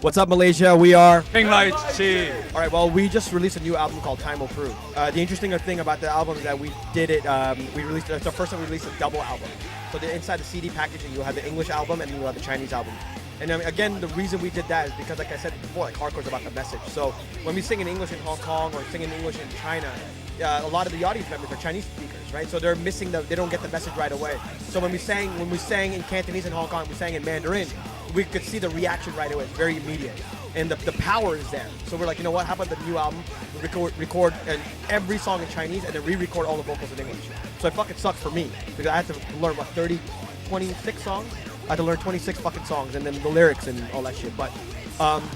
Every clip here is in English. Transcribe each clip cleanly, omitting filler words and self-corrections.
What's up, Malaysia? We are Chee. all right. Well, we just released a new album called Time Will Prove. The interesting thing about the album is that we did it. We released it's the first time we released a double album. So inside the CD packaging, you have the English album and you have the Chinese album. And again, the reason we did that is because, like I said before, like hardcore is about the message. So when we sing in English in Hong Kong or sing in English in China, a lot of the audience members are Chinese speakers, right? So they're missing they don't get the message right away. So when we sang in Cantonese in Hong Kong, we sang in Mandarin, we could see the reaction right away. It's very immediate. And the power is there. So we're like, you know what, how about the new album? We record every song in Chinese and then re-record all the vocals in English. So it fucking sucked for me because I had to learn, 26 songs? I had to learn 26 fucking songs and then the lyrics and all that shit. But,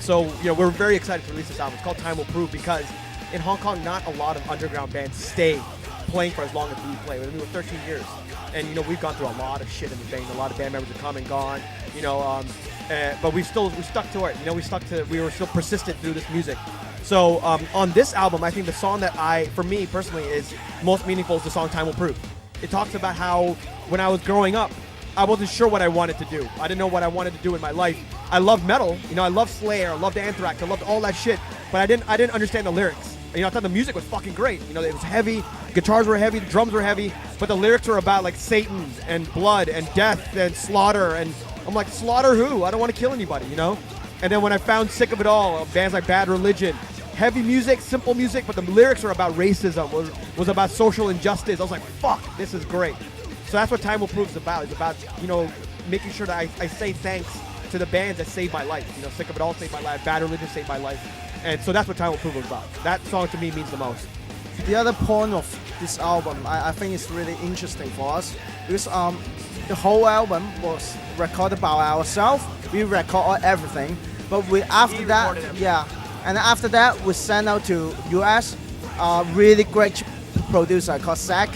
so, we're very excited to release this album. It's called Time Will Prove because in Hong Kong, not a lot of underground bands stay playing for as long as we play. We were 13 years. And, we've gone through a lot of shit in the band. A lot of band members have come and gone, but we stuck to it. We were still persistent through this music. So on this album, I think the song that for me personally, is most meaningful is the song Time Will Prove. It talks about how when I was growing up, I wasn't sure what I wanted to do. I didn't know what I wanted to do in my life. I loved metal, I loved Slayer, I loved Anthrax, I loved all that shit, but I didn't understand the lyrics. I thought the music was fucking great. It was heavy, guitars were heavy, the drums were heavy, but the lyrics were about like Satan and blood and death and slaughter, and I'm like, slaughter who? I don't want to kill anybody, And then when I found Sick of It All, bands like Bad Religion, heavy music, simple music, but the lyrics were about racism, was about social injustice. I was like, fuck, this is great. So that's what Time Will Prove is about. It's about, making sure that I say thanks to the bands that saved my life. Sick of It All saved my life, Bad Religion saved my life. And so that's what Time Will Prove is about. That song to me means the most. The other point of this album, I think is really interesting for us because the whole album was recorded by ourselves. We record everything, but after that we sent out to US, a really great producer called Zach,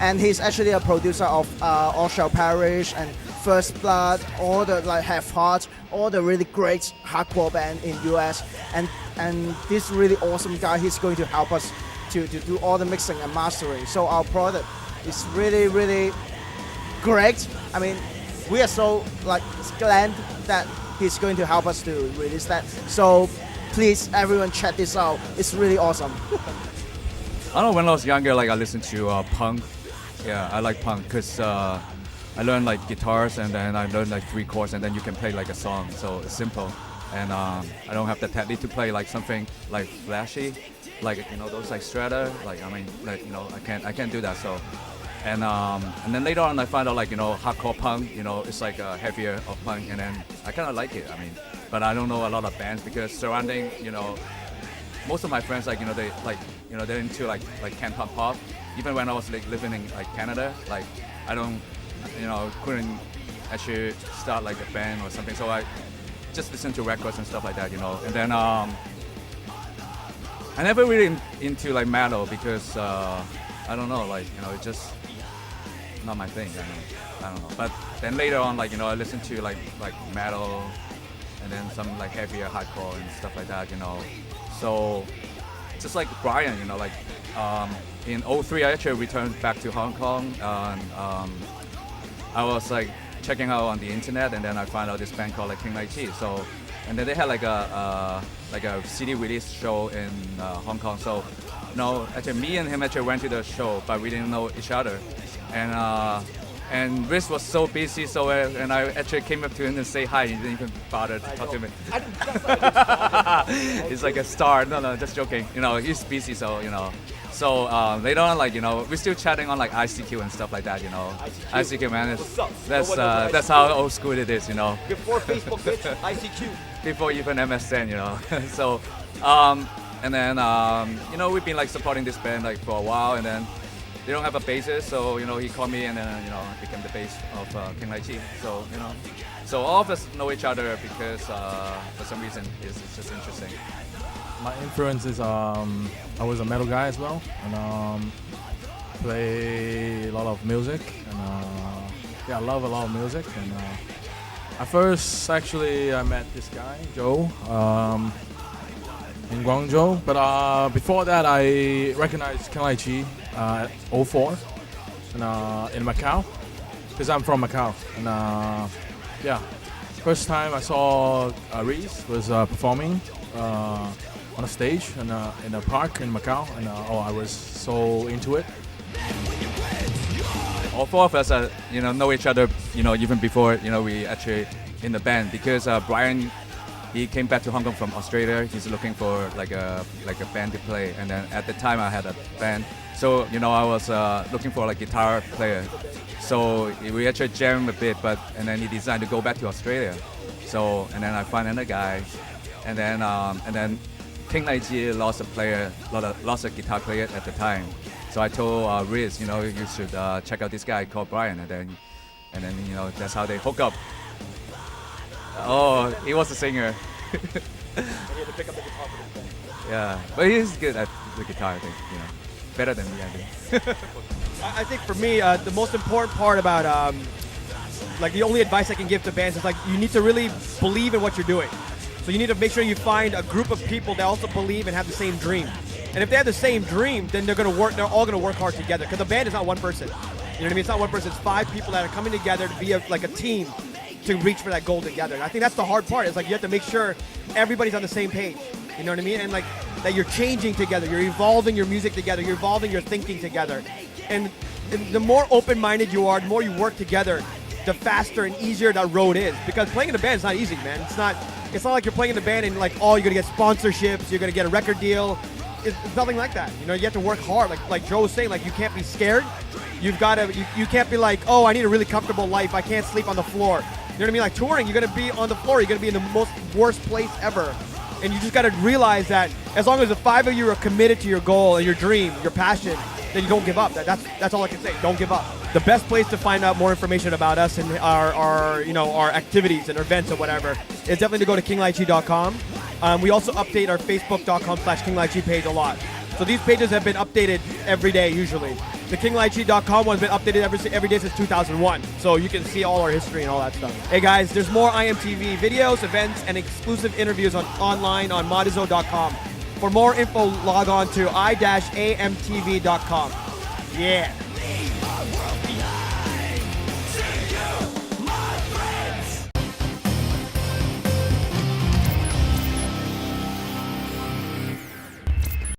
and he's actually a producer of All Shall Perish and First Blood, all the Have Heart, all the really great hardcore band in US, and this really awesome guy, he's going to help us to do all the mixing and mastering. So our product is really, really great. I mean, we are so glad that he's going to help us to release that. So please, everyone, check this out. It's really awesome. I don't know, when I was younger, I listened to punk. Yeah, I like punk because I learned guitars and then I learned 3 chords and then you can play a song. So it's simple. And I don't have the technique to play something flashy, those strata. I can't do that. So, and then later on I found out hardcore punk. It's heavier of punk, and then I kind of like it. But I don't know a lot of bands because surrounding, most of my friends they're into Canton pop. Even when I was living in Canada, I don't, couldn't actually start a band or something. So I just listen to records and stuff like that, And then I never really into metal because I don't know, it's just not my thing. I don't know. But then later on, I listened to metal and then some heavier hardcore and stuff like that, So just like Brian, in 03 I actually returned back to Hong Kong and I was checking out on the internet and then I found out this band called Chee. So, and then they had a CD release show in Hong Kong. So, actually me and him actually went to the show, but we didn't know each other. And Riz was so busy, and I actually came up to him and say hi. He didn't even bother to talk to me. He's like a star. No, just joking. He's busy, so So later on, we're still chatting on ICQ and stuff like that. ICQ, man. That's how old school it is. Before Facebook, bitch, ICQ. Before even MSN, So, and then we've been supporting this band for a while, and then they don't have a bassist, so he called me and then I became the bass of Chee. So so all of us know each other because for some reason it's just interesting. My influence is I was a metal guy as well, and play a lot of music, and I love a lot of music. And at first, actually, I met this guy Joe in Guangzhou, but before that, I recognized Chee at 04 and, in Macau, because I'm from Macau, and First time I saw Reese was performing on a stage in a park in Macau, and I was so into it. All four of us, know each other, even before, we actually in the band, because Brian, he came back to Hong Kong from Australia. He's looking for like a band to play, and then at the time I had a band, so I was looking for a guitar player. So we actually jammed a bit, and then he decided to go back to Australia. So and then I found another guy, and then King Gegey lost a guitar player at the time. So I told Riz, you should check out this guy called Brian, and then that's how they hook up. Oh, he was a singer. And he had to pick up the guitar for this band. Yeah, but he's good at the guitar, I think. Better than me, I think. I think for me, the most important part about the only advice I can give to bands is you need to really believe in what you're doing. So you need to make sure you find a group of people that also believe and have the same dream. And if they have the same dream, then they're all gonna work hard together. Because the band is not one person. You know what I mean? It's not one person. It's 5 people that are coming together to be a team to reach for that goal together. And I think that's the hard part. It's you have to make sure everybody's on the same page. You know what I mean? And that you're changing together. You're evolving your music together. You're evolving your thinking together. And the more open-minded you are, the more you work together, the faster and easier that road is. Because playing in a band is not easy, man. It's not like you're playing in the band and you're gonna get sponsorships, you're gonna get a record deal. It's nothing like that. You have to work hard. Like Joe was saying, you can't be scared. You can't be oh, I need a really comfortable life. I can't sleep on the floor. You know what I mean? Touring, you're gonna be on the floor. You're gonna be in the worst place ever. And you just gotta realize that as long as the 5 of you are committed to your goal and your dream, your passion, then you don't give up. That's all I can say. Don't give up. The best place to find out more information about us and our activities and events or whatever is definitely to go to kinglaichi.com. We also update our facebook.com/kinglaichi page a lot. So these pages have been updated every day usually. The kinglaichi.com one has been updated every day since 2001. So you can see all our history and all that stuff. Hey guys, there's more IMTV videos, events, and exclusive interviews online on modizo.com. For more info, log on to i-amtv.com. Yeah.